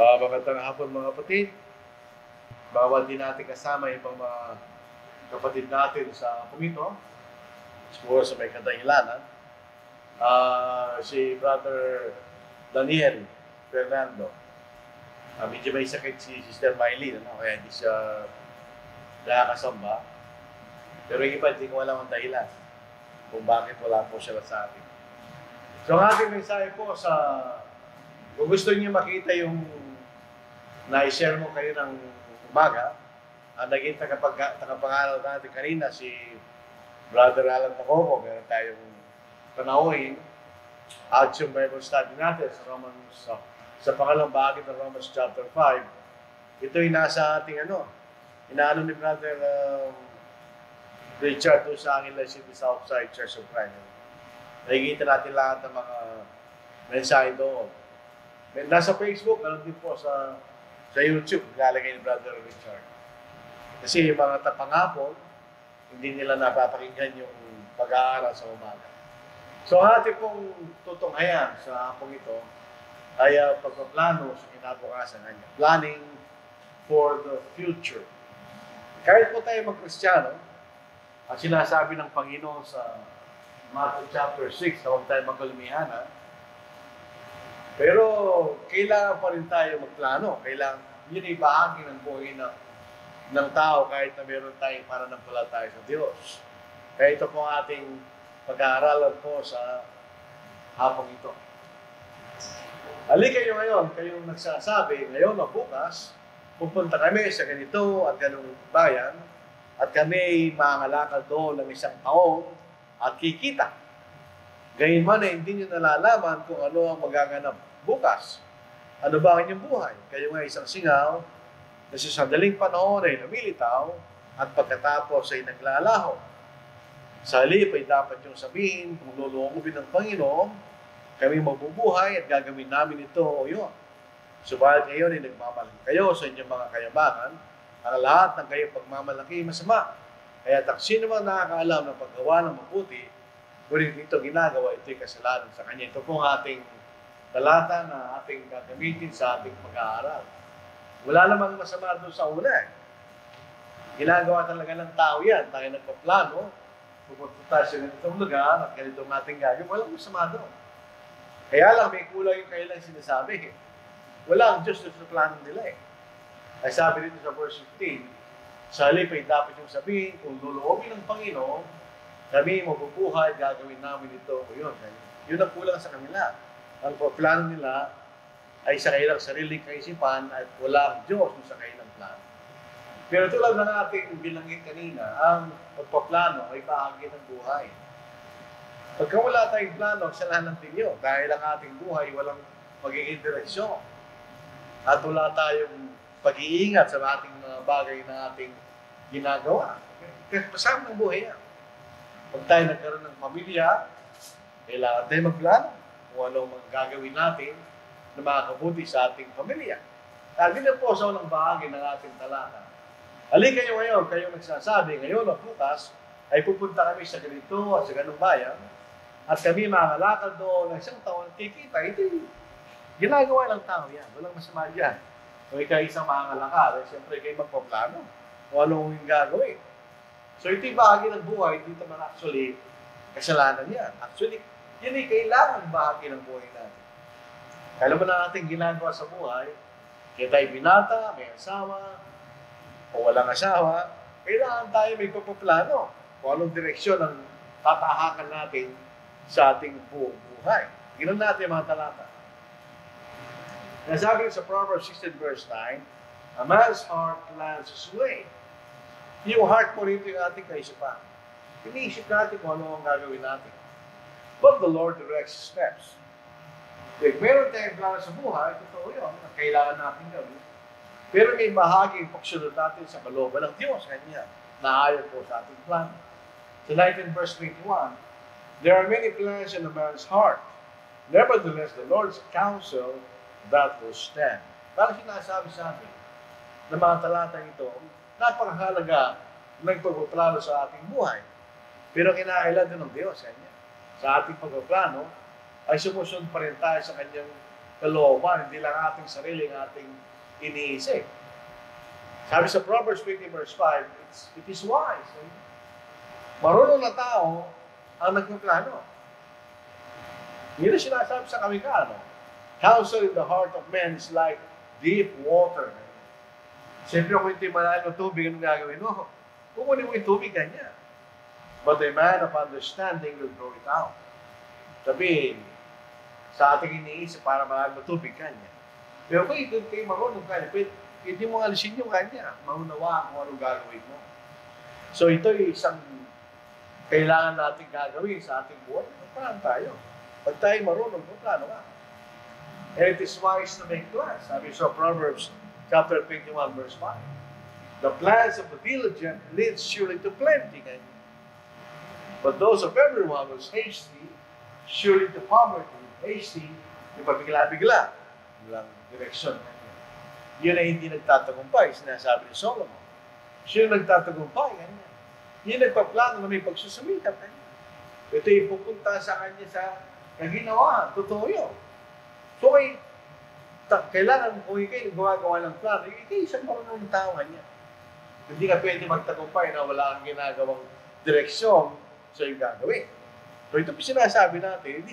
Magandang hapon mga kapatid. Bawal din natin kasama yung mga kapatid natin sa Pumito. Siguro sa may kadahilanan. Si Brother Daniel Fernando. Medyo may sakit si Sister Miley, kaya hindi siya nakakasamba. Pero yung iba, hindi ko alam ang dahilan kung bakit wala po siya sa atin. So ang ating mensahe po kung gusto niyo makita yung na-share mo kayo ng umaga, ang naging tagapangaral natin kanina, si Brother Alan Tacobo, meron tayong panauhin at yung Bible study natin sa pangalang bahagi ng Romans chapter 5. Ito'y nasa ating inaano ni Brother Richard doon sa Angela City Southside Church of Christ. Nakikita natin lahat ng mga mensahe doon. Nasa Facebook, din po sa YouTube, nilalagay ni Brother Richard. Kasi yung mga tapangapon, hindi nila napapakinggan yung pag-aaral sa umaga. So, ating pong tutunghayan sa hapong ito ay pagpaplano sa kinabukasan kanya. Planning for the future. Kahit po tayo mag-Kristiyano, at sinasabi ng Panginoon sa Matthew chapter 6 na huwag tayo magkalumihana, pero kailangan pa rin tayo magplano. Kailangan, yun ay bahagi ng buhay ng tao kahit na meron tayong pananampalataya sa Diyos. Kaya ito po ang ating pag-aaralan po sa hapong ito. Halika kayo ngayon, kayong nagsasabi, ngayon o bukas, pupunta kami sa ganito at ganung bayan at kami ay mangalakad doon ng isang taon at kikita. Gayunman ay hindi nyo nalalaman kung ano ang magaganap bukas. Ano ba ang inyong buhay? Kayo nga isang singaw na sa sandaling panahon ay namilitaw at pagkatapos ay naglalaho. Sa halip ay dapat yung sabihin kung luluhubin ng Panginoon, kami mabubuhay at gagawin namin ito o yun. Subalit ngayon ay nagmamalaki kayo sa inyong mga kayabangan, ang lahat ng kayong pagmamalaki masama. Kaya sino man nakakaalam ng paggawa ng mabuti, ngunit ito ginagawa, ito'y kasalanan sa kanya. Ito pong ating talata na ating gagamitin sa ating pag-aaral. Wala namang masama doon sa una. Ginagawa talaga ng tao yan. Tayo nagpaplano, pupunta tayo sa ganitong lugar at ganitong ating gagawin. Walang masama doon. Kaya lang, may kulang yung kailang sinasabi. Wala ang Diyos sa plano nila eh. Ay sabi dito sa verse 15, sa halip ay dapat yung sabihin, kung luluhobin ng Panginoon, kami mabubuhay, gagawin namin ito o yun. Yun ang kulang sa kanila. Ang plano nila ay sa kanilang sariling kaisipan at walang Diyos sa kanilang plano. Pero tulad ng ating bilangin kanina, ang pagpaplano ay bahagi ng buhay. Pagka wala tayong plano, kasalanan din yun. Dahil ang ating buhay walang magiging direksyon. At wala tayong pag-iingat sa ating mga bagay na ating ginagawa. Kasama ng buhay yan. Pag tayo nagkaroon ng pamilya, kailangan tayo magplano kung ano ang gagawin natin na makakabuti sa ating pamilya. Lagi na po sa unang bahagi ng ating talata. Halika kayo ngayon, kayong nagsasabi, ngayon o bukas, ay pupunta kami sa ganito at sa ganung bayan, at kami mangalakad doon ng isang taon, kikita. Ito ginagawa lang tao yan. Walang masama dyan. Kung ikaw isang mangalakad, siyempre kayo magpaplano kung anong gagawin. So ito'y bahagi ng buhay, dito man actually kasalanan yan. Actually, yun ay kailangan bahagi ng buhay natin. Kailan ba na natin ginagawa sa buhay, kaya tayo binata, may asawa, o walang asawa, kailangan tayo may papaplano kung anong direksyon ang tatahakan natin sa ating buhay. Ginoon natin mga talata. Nasabi sa Proverbs 16 verse 9, a man's heart plans his way. Yung heart mo rito yung ating kaisipan. Iniisip natin kung ano ang gagawin natin. But the Lord directs His steps. Kaya meron tayong plano sa buhay, totoo yun, na kailangan natin gawin. Pero may bahagi yung pagsunod natin sa kalooban ng Diyos, kanya, naayon po sa ating plano. Sa 19 verse 21, there are many plans in a man's heart. Nevertheless, the Lord's counsel, that will stand. Parang sinasabi sa atin, na mga talatang ito, napakahalaga ng pagpaplano sa ating buhay. Pero kinakailan din ng Diyos kanya. Sa ating pagpaplano, ay sumusunod pa rin tayo sa kanyang kalooban, hindi lang ating sarili ang ating iniisip. Sabi sa Proverbs 20 verse 5, it is wise. Marunong na tao ang nagpaplano. Yun ang sinasabi sa Kamikano. Counsel in the heart of man is like deep water. Siyempre kung hindi malalim ng tubig, anong gagawin mo? Kukunin mo yung tubig kanya. But a man of understanding will draw it out. Sabihin, sa ating iniisip para malalim ng tubig kanya. Pero kung doon kayo marunong kanya, hindi mo alisin yung kanya. Maunawaan kung anong gagawin mo. So ito ay isang kailangan natin gagawin sa ating buhay. Magplano tayo. Pag tayo marunong, magplano ka. And it is wise to make plans. Sabi sa Proverbs chapter 21 verse 5. The plans of the diligent leads surely to plenty. But those of everyone who is hasty, surely to poverty. Hasty, yung pabigla-bigla. Walang direksyon. Yun ay hindi nagtatagumpay, sinasabi ni Solomon. Siya yung nagtatagumpay. Yun nagpaplano na may pagsusumikap. Ito yung pupunta sa kanya sa kaginawa. Totoo yun. So, kailangan kung kayo gumagawa ng plano, kayo isang marunong tao kanya. Hindi ka pwede magtagumpay na wala kang ginagawang direksyon sa iyong gagawin. So, ito sinasabi natin, hindi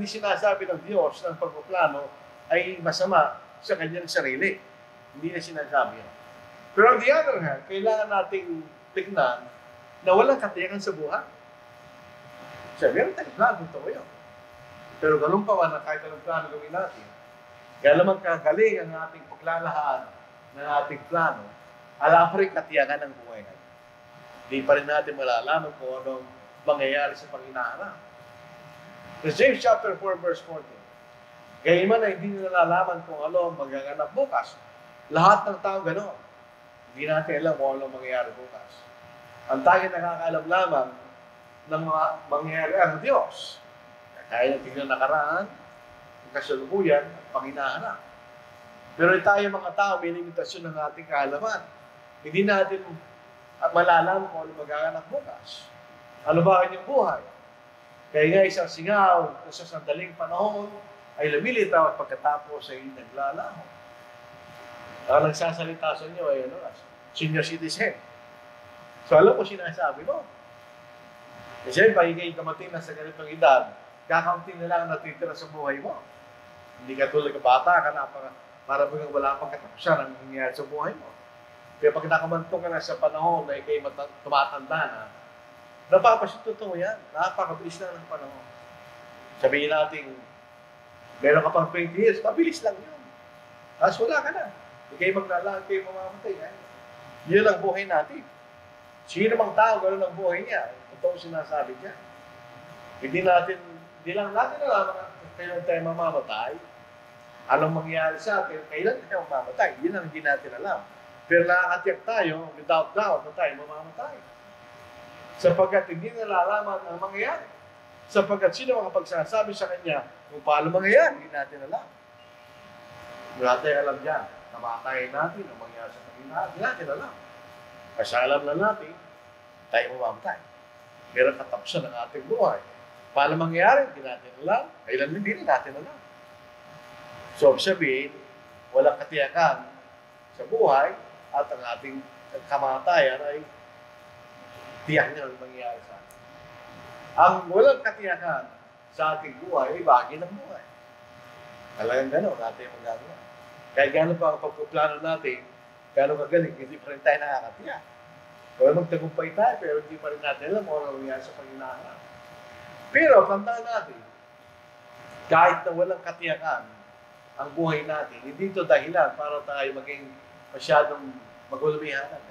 sinasabi ng Diyos ng pagpaplano ay masama sa kanyang sarili. Hindi na sinasabi yun. Pero on the other hand, kailangan nating tignan na walang katiyakan sa buhay. Sabi, meron tayong plano, totoo yun. Pero ganun pa man, kahit anong plano gawin natin, kaya naman kagaling ang ating paglalahaan ng ating plano, ala pa rin katiyakan ng buhay natin. Hindi pa rin natin malalaman kung anong mangyayari sa panginaharap. So James chapter 4 verse 14, kaya man na hindi nalalaman kung ano ang magaganap bukas. Lahat ng tao gano'n. Hindi natin alam kung ano mangyayari bukas. Ang tanging nakakaalam lamang ng mga mangyayari ang Diyos. Kaya natin na nakaraan, ang kasalukuyan, ang panginahanap. Pero tayo mga tao, may limitasyon ng ating kaalaman. Hindi natin malalaman kung ano magaganap bukas. Ano ba kanyang buhay? Kaya nga isang singaw sa sandaling panahon ay lumilitaw at pagkatapos ay naglalaho. Ang nagsasalita sa inyo ay senior citizen. So alam ko sinasabi mo. Kasi pag ikay kamating na sa ganitong edad, kakaunti na lang natitira sa buhay mo. Hindi ka tulad ka bata, para bagang wala pang katapusan ang nangyayari sa buhay mo. Kaya pag nakamantong ka na sa panahon na ikay tumatanda na, napapasit totoo yan. Napakabilis lang ng panahon. Sabihin natin, meron ka pang 20 years, mabilis lang yun. Tapos wala ka na. Ikay maglalaan, ikay mamamatay. Yun ang buhay natin. Sino mang tao, gano'n ang buhay niya. Ito ang sinasabi niya. Hindi lang natin alam kailan tayo mamamatay. Anong mangyayari sa atin, kailan tayo mamamatay. Yun ang hindi natin alam. Pero nakakatiyak tayo, without doubt, na tayo mamamatay. Sapagkat hindi nalalaman ang mangyayari. Sapagkat sino makapagsasabi sa kanya kung paano mangyayari, hindi natin alam. Wala tayong alam dyan. Namatayin natin ang mangyayari sa kanila. Hindi natin alam. Kasi alam na natin, tayo mamamatay. Meron katapusan ng ating buhay. Paano mangyayari, hindi natin alam. Kailan hindi natin alam. So, sabihin, walang katiyakan sa buhay at ang ating kamatayan ay tiyak niya ang mangyayari sa atin. Ang walang katiyakan sa ating buhay ay bahagi ng buhay. Talagang gano'n, natin yung magagawa. Kahit gano'n pa ang pagpuplano natin, gano'n kagaling, hindi pa rin tayo nakakatiyak. Kaya magtagumpay tayo, pero hindi pa rin natin alam kung ano nangyayari sa panginahanap. Pero, tandaan natin, kahit na walang katiyakan ang buhay natin, hindi ito dahilan para tayo maging masyadong magulumihanan.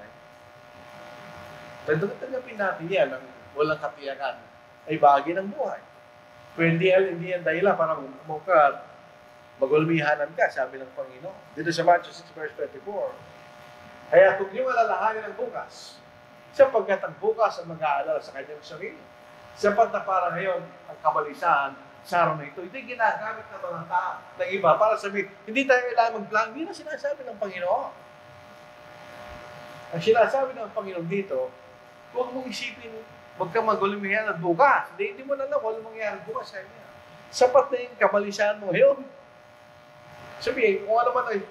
Tanggapin natin yan, ang walang katiyakan ay bahagi ng buhay. Pero hindi yan dahilan para magulumihanan ka, sabi ng Panginoon. Dito sa Matthew 6 verse 24. Kaya kung yung alalahanin ng bukas, sapagkat ang bukas ang mag-aalala sa kanyang sarili. Sapat na para ngayon ang kabalisan sa araw na ito. Ito yung ginagamit ng mga tao ng iba para sabihin, hindi tayo kailangan mag-plan. Hindi na sinasabi ng Panginoon. Ang sinasabi ng Panginoon dito, huwag mong isipin, huwag kang magulumihan at bukas. Hindi mo na alam kung ano mangyayari bukas sa kanya. Sapat na yung kabalisan mo. Yun, Sabihin, kung ano man ay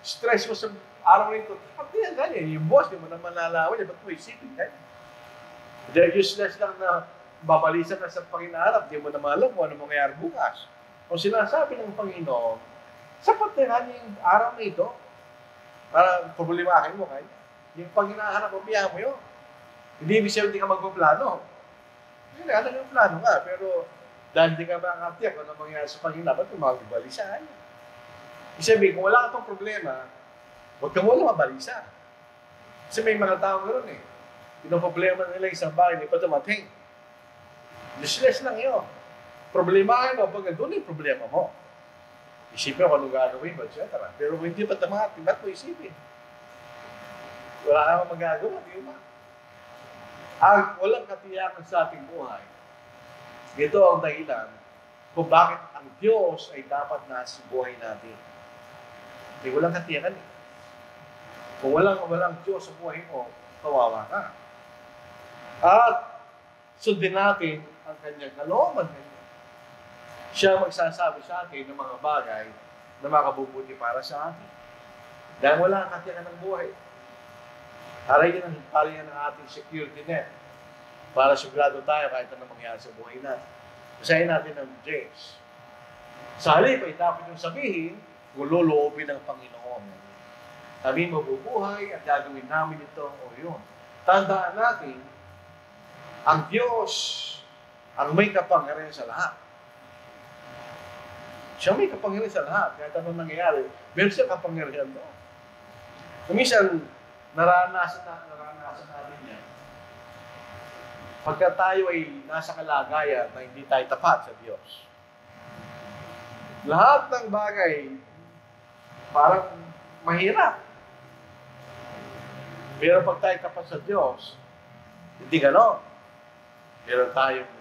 stress mo sa araw nito, pati yan ganyan. Yung boss, di mo naman nalawan niya, ba't mo isipin ganyan? They're useless lang na babalisan ka sa panginaharap, di mo na alam kung ano mangyayari bukas. Kung sinasabi ng Panginoon, sapat na nga yung araw na ito, para problemahin mo kanya. Yung panginaharap mo, biyahan mo yun. Hindi ibig sabihin hindi ka magpaplano. Hindi ka nagpaplano nga, pero dahil hindi ka makakatiyak kung ano mangyayari sa Panginoon, ba't mo magbalisan? Ibig sabihin, kung wala ka pang problema, huwag kang wala mabalisa. Kasi may mga tao gano'n eh. Yung problema nila isang bagay, hindi pa dumating. Useless lang yun. Problemahin mo, pag doon yung problema mo. Isipin mo kung anong gagawin mo, etc. Pero kung hindi pa dumating, ba't mo isipin? Wala namang magagawa, di ba? Ang walang katiyakan sa ating buhay, ito ang dahilan kung bakit ang Diyos ay dapat nasa buhay natin. Hindi walang katiyakan eh. Kung walang Diyos sa buhay mo, kawawa ka. At sundin natin ang kanyang kalooban. Siya magsasabi sa atin ng mga bagay na makabubuti para sa atin. Dahil wala ang katiyakan ng buhay. Para yan ang ating security net. Para sigurado tayo kahit anong mangyari sa buhay natin. Basahin natin ang James. Sa halip ay dapat yung sabihin, kung loloobin ng Panginoon. Kami mabubuhay at gagawin namin ito o yun. Tandaan natin, ang Diyos ang may kapangyarihan sa lahat. Siya may kapangyarihan sa lahat. Kahit anong nangyayari, meron siya kapangyarihan doon. Kumisan, naranasan natin yan. Pagka tayo ay nasa kalagayan na hindi tayo tapat sa Diyos. Lahat ng bagay, parang mahirap. Pero pag tayo tapat sa Diyos, hindi gano'n. Meron tayong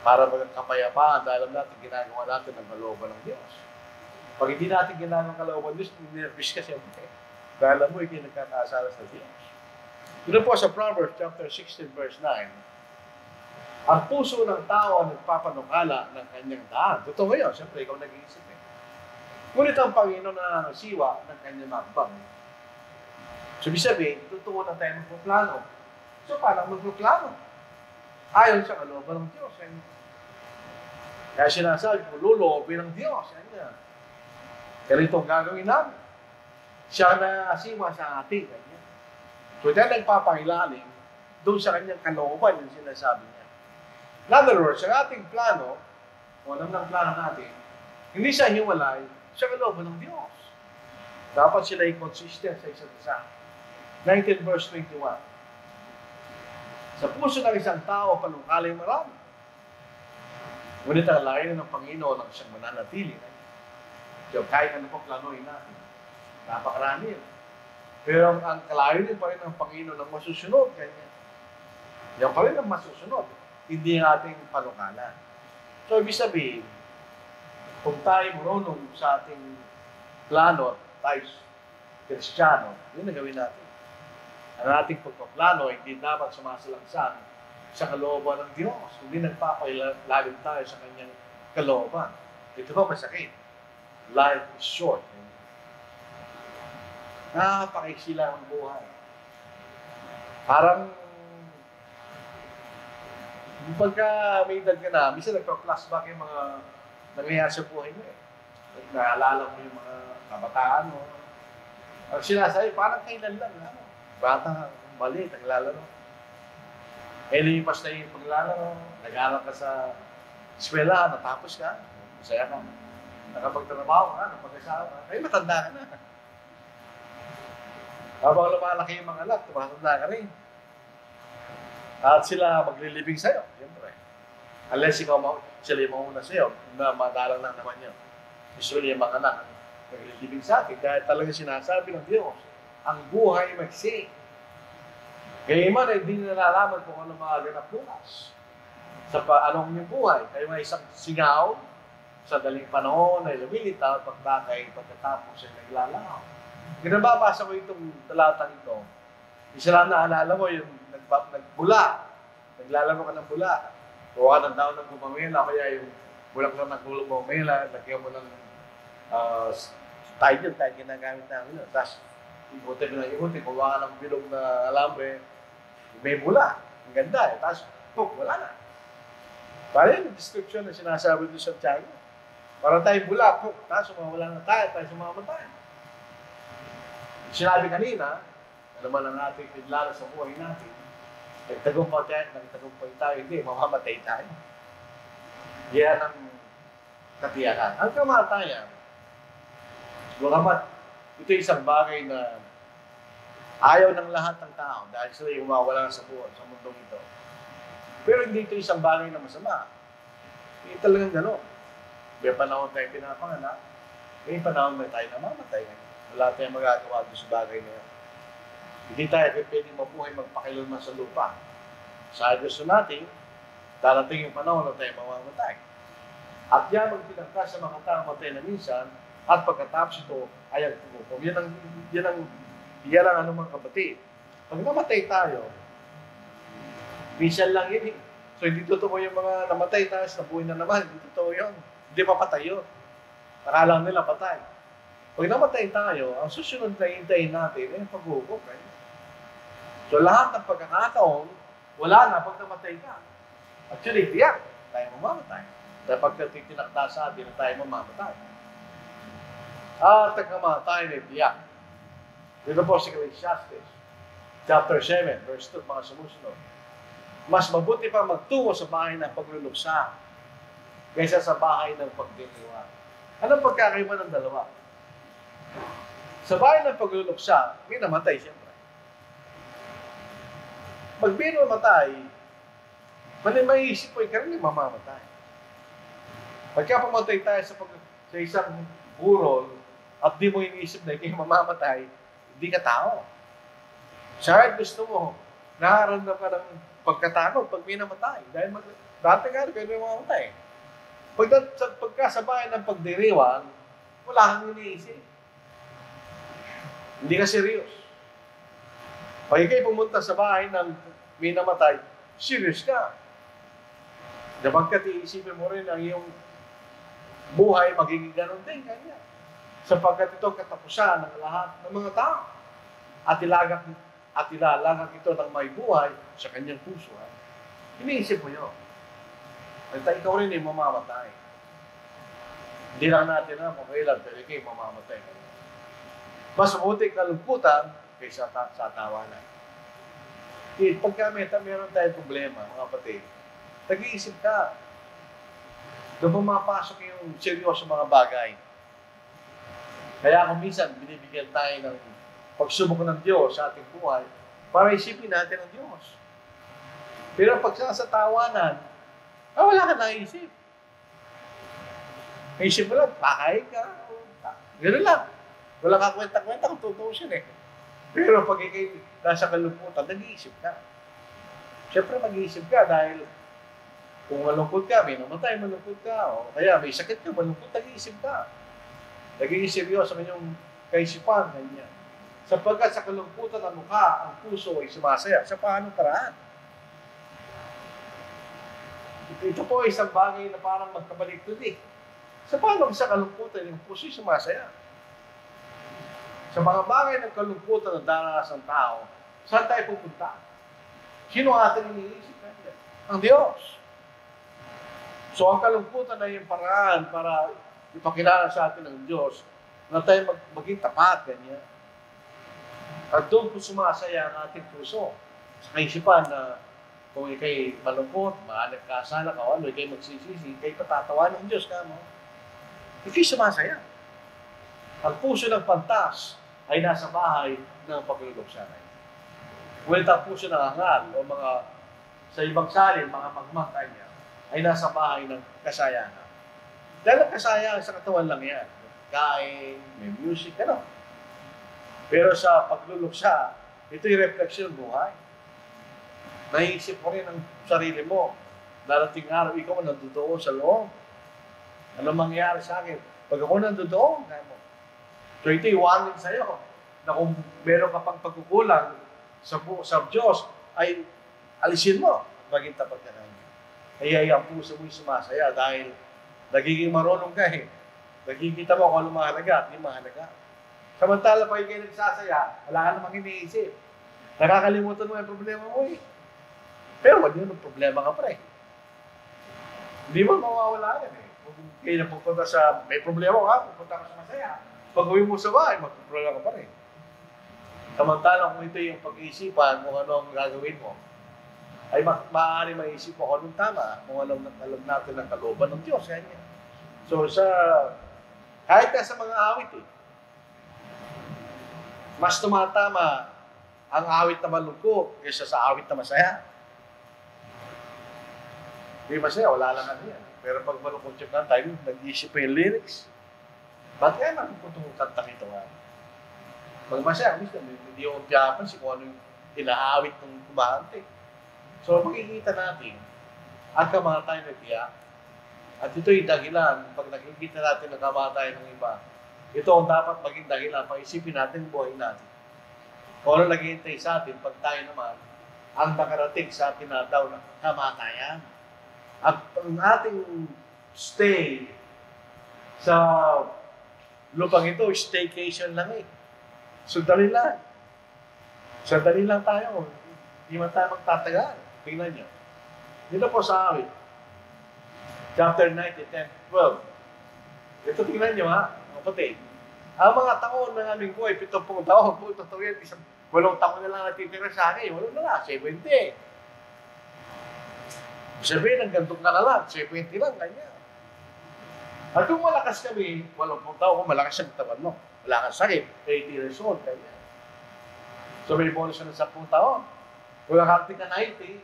para maging kapayapaan dahil alam natin ginagawa natin ang kalooban ng Diyos. Pag hindi natin ginagawa ang kalooban ng Diyos, nervous ka siyempre. Dahil alam mo, hindi nagkakasala sa Diyos. Ito po sa Proverbs chapter 16 verse 9. Ang puso ng tao ang nagpapanukala ng kanyang daan. Totoo yun, siyempre ikaw nag-iisip eh. Ngunit ang Panginoon na siwa ng kanyang makbang. So, ibig sabihin, totoo na tayo magpaplano. So, paano magpaplano? Ayon sa kalooban ng Diyos. Kaya sinasabi ko, lulobin ng Diyos. Ganito ang gagawin namin. Siya na siwa sa ating. So, dahil nagpapangilalim, doon sa kanyang kalooban yung sinasabi niya. In other words, ang ating plano, o alam ng plano natin, hindi siya hiwalay sa kalooban ng Diyos. Dapat sila consistent sa isa't isa. 19 verse 21. Sa puso ng isang tao, panungkalay marami. Ngunit ang layo ng Panginoon ang siyang mananatili. So, kahit ano pa planoin natin, napakarami yun. Pero ang kalayo din pa rin ng Panginoon ang masusunod, ganyan. Yan pa rin ang masusunod. Hindi ang ating panungkalan. So, ibig sabihin, kung tayo marunong sa ating plano, tayo Kristiyano, yun ang gawin natin. Ang ating pagpaplano ay hindi dapat sumasalangsan sa kalooban ng Diyos. Hindi nagpapailalim tayo sa kanyang kalooban. Ito ba masakit? Life is short. Napakaiksi lang ang buhay. Parang pagka may edad ka na, minsan nagpa-flashback yung mga nangyayari sa buhay mo eh. Naalala mo yung mga kabataan mo. Ang sinasabi, parang kailan lang. Bata, mali, naglalaro. Lipas na yung paglalaro. Nag-aaral ka sa eskwela, natapos ka. Masaya ka. Nakapagtrabaho ka, napag-asawa. Ay, matanda ka na. Habang lumalaki yung mga anak, tumatanda ka rin. At sila maglilibing sa'yo, siyempre. Unless sila yung mauna sa'yo, na madalang lang naman yun. Usually yung mga anak, maglilibing sa atin. Dahil talaga sinasabi ng Diyos, ang buhay magsik. Kaya man, hindi nalalaman kung ano mga ganap bukas. Sa anong yung buhay. Kaya may isang singaw, sa daling panahon ay lumilitaw, pagdakay, pagkatapos ay naglalaw. Ginababasa ko itong talatang ito. Isa lang naalala mo, yung nagbula. Naglalaro ka ng bula. Kuha ka ng daon ng gumamela, kaya yung bulak lang ng gumamela, lagyan mo ng Tayo ginagamit namin yun. Tapos, ikutin ko ng ikutin, kuha ka ng bilog na alambre, may bula. Ang ganda eh. Tapos, wala na. Para yung description na sinasabi doon sa tiyago. Para tayo bula, tapos wala na tayo sumamatay. Sinabi kanina, naman ang ating pidlalo sa buhay natin, nagtagumpay tayo, hindi, mamamatay tayo. Yan ang katiyakan. Ang kamatayan, ito isang bagay na ayaw ng lahat ng tao dahil sila yung mawala sa buhay sa mundong ito. Pero hindi ito isang bagay na masama. Hindi talagang gano'n. May panahon tayo pinapanganak, may panahon na tayo namamatay. Wala tayong magagawa doon sa bagay na yan. Hindi tayo pwedeng mabuhay magpakailanman sa lupa. Sa gusto natin, darating yung panahon na tayo mamamatay. At yan ang pinagkas sa mga taong matay na minsan, at pagkatapos ito ay ang tumukom. Yan ang anumang kapatid. Pag namatay tayo, minsan lang yun eh. So hindi totoo yung mga namatay tayo, nabuhay na naman. Hindi totoo yun. Hindi papatay yun. Nakalang nila patay. Pag namatay tayo, ang susunod na hintayin natin ay pag-uukop. So lahat ng pagkakataon, wala na pag namatay ka. Actually, tiyak, tayo mamamatay. Dahil pagka tinakda sa atin, tayo mamamatay. At ang kamatayan ay tiyak. Dito po si Ecclesiastes, chapter 7, verse 2, mga sumusunod. Mas mabuti pa magtungo sa bahay ng pagluluksa kaysa sa bahay ng pagdiriwang. Anong pagkakaiba ng dalawa? Sa bahay ng pagluluksa, may namatay siyempre. Pag may namatay, may isip mo, ikaw rin mamamatay. Pagka pumatay tayo sa isang burol at di mo iniisip na ikaw mamamatay, hindi ka tao. Siya gusto mo, nakaramdam ka ng pagkatakot pag may namatay. Dahil dati nga rin may mamamatay. Pagka sa bahay ng pagdiriwang, wala kang iniisip. Hindi ka serious. Pag ikay pumunta sa bahay ng may namatay, serious ka. Kapagkat iisipin mo rin ang iyong buhay, magiging ganun din kanya. Sapagkat ito katapusan ng lahat ng mga tao. At ilalagak ito ng may buhay sa kanyang puso. Iniisip mo yun. At ikaw rin ay mamamatay. Hindi lang natin na kung kailan, pero ikaw ay mamamatay. Mas mabuti kalungkutan kaysa sa tawanan. Pagka meron tayong problema, mga kapatid, nag-iisip ka. Doon pumapasok yung seryoso mga bagay. Kaya kung minsan, binibigyan tayo ng pagsubok ng Diyos sa ating buhay para isipin natin ang Diyos. Pero pag sa tawanan, wala ka naisip. Naisip mo lang, pakain ka. Gano'n lang. Wala ka kwenta-kwenta kung totoo siya eh. Pero pag ikay nasa kalungkutan, nag-iisip ka. Siyempre mag-iisip ka dahil kung malungkot ka, may namatay, malungkot ka. O kaya may sakit ka, malungkot, nag-iisip ka. Nag-iisip yun sa kanyang kaisipan, ganyan. Sapagkat sa kalungkutan ng mukha, ang puso ay sumasaya. Sa paano paraan? Ito po ay isang bagay na parang magkabaliktad eh. Sa paano sa kalungkutan, yung puso ay sumasaya. Sa mga bagay ng kalungkutan na daranas ng tao, saan tayo pupunta? Sino ating iniisip natin? Ang Diyos. So ang kalungkutan ay yung paraan para ipakilala sa atin ng Diyos na tayo maging tapat, ganyan. At doon po sumasaya ang ating puso. Sa kaisipan na kung ikay malungkot, nagkasala ka, o ano, ikay magsisisi, ikay patatawa ng Diyos ka mo. Ikay sumasaya. Ang puso ng pantas ay nasa bahay ng pagluluksa. Ngunit ang puso ng angal o mga sa ibang salin, mga magmangkay niya, ay nasa bahay ng kasayahan. Dahil ang kasayahan sa katawan lang yan. Kain, may music, ano. Pero sa pagluluksa, ito'y refleksyon buhay. Naisip mo rin ang sarili mo. Darating araw, ikaw nandoon sa loob. Ano mangyayari sa akin? Pag ako nandoon, so ito'y warning sa'yo na kung meron ka pang pagkukulang sa Diyos, ay alisin mo at maging tapat ka namin. Kaya ang puso mo'y sumasaya dahil nagiging marunong ka eh. Nakikita mo kung ano mahalaga at hindi mahalaga. Samantala, pag kayo nagsasaya, wala ka namang iniisip. Nakakalimutan mo yung problema mo eh. Pero wag yun, problema ka pa eh. Hindi mo mawawala yan eh. Kung kayo napupunta sa, may problema ka, pupunta ka sa masaya. Pag uwi mo sa bahay, magproblema ka pa rin. Samantalang kung ito yung pag-iisipan kung ano ang gagawin mo, ay maaari maisip mo kung anong tama, kung alam natin ang kalooban ng Diyos. Kanya. So kahit na sa mga awit eh, mas tumatama ang awit na malungkot kaysa sa awit na masaya. Hindi masaya, wala lang ano yan. Pero pag malungkot yung kanta, nag-iisip pa yung lyrics. Ba't kaya malungkot yung kanta nito nga? Pag masaya, hindi yung tiyapan kung ano yung inaawit ng kumahante. So, makikita natin ang kamatayan ng tiyak. At ito'y dahilan, pag nakikita natin ang kamatayan ng iba, ito ang dapat maging dahilan, pag-isipin natin buhay natin. Kung ano naghihintay sa atin, pag tayo naman, ang nakarating sa atin na daw na kamatayan. At ang ating stay sa lupang ito, staycation lang eh. Sandali lang. Sandali lang tayo. Hindi man tayo magtatagal. Tingnan nyo. Dito po sa awit. Chapter 90, 10, 12. Ito tingnan nyo ha, mga kapatid. Ang mga taon ng aming buhay, 70 taon. Kung totoo yan, 8 taon na lang natitira sa akin. 8 na lang, 70. Sabihin, hanggang doon ka na lang, 70 lang, ganyan. At kung malakas kami, 80 taon, kung malakas ang tawan mo, wala kang sakit, 80 years old, ganyan. So may bonus na 10 taon. Kung nakarating ka 90,